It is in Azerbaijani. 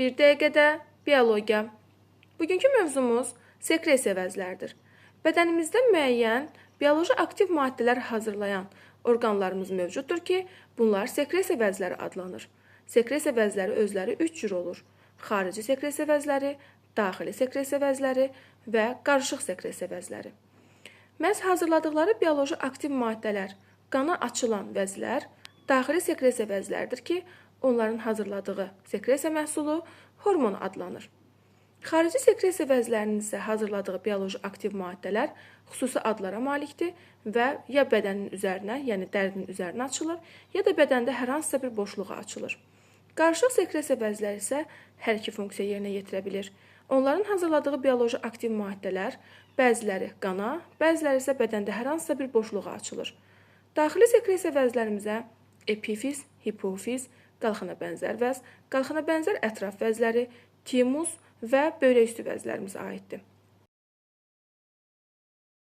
Bir dəqiqədə biologiya. Bugünkü mövzumuz sekresiya vəzləridir. Bədənimizdə müəyyən bioloji aktiv maddələr hazırlayan orqanlarımız mövcuddur ki, bunlar sekresiya vəzləri adlanır. Sekresiya vəzləri özləri 3 cür olur. Xarici sekresiya vəzləri, daxili sekresiya vəzləri və qarışıq sekresiya vəzləri. Məhz hazırladıkları bioloji aktiv maddələr, qana açılan vəzlər daxili sekresiya vəzləridir ki, onların hazırladığı sekresiya məhsulu hormon adlanır. Xarici sekresiya vəzlərinin isə hazırladığı bioloji aktiv maddələr xüsusi adlara malikdir və ya bədənin üzərinə, yəni dərinin üzərinə açılır, ya da bədəndə hər hansısa bir boşluğa açılır. Qarışıq sekresiya vəzləri isə hər iki funksiya yerinə yetirə bilir. Onların hazırladığı bioloji aktiv maddələr bəziləri qana, bəziləri isə bədəndə hər hansısa bir boşluğa açılır. Daxili sekresiya vəzlərimizə epifiz, hipofiz, qalxana bənzər vəz, qalxana bənzər ətraf vəzləri, timus və böyrək üstü vəzlərimiz aiddir.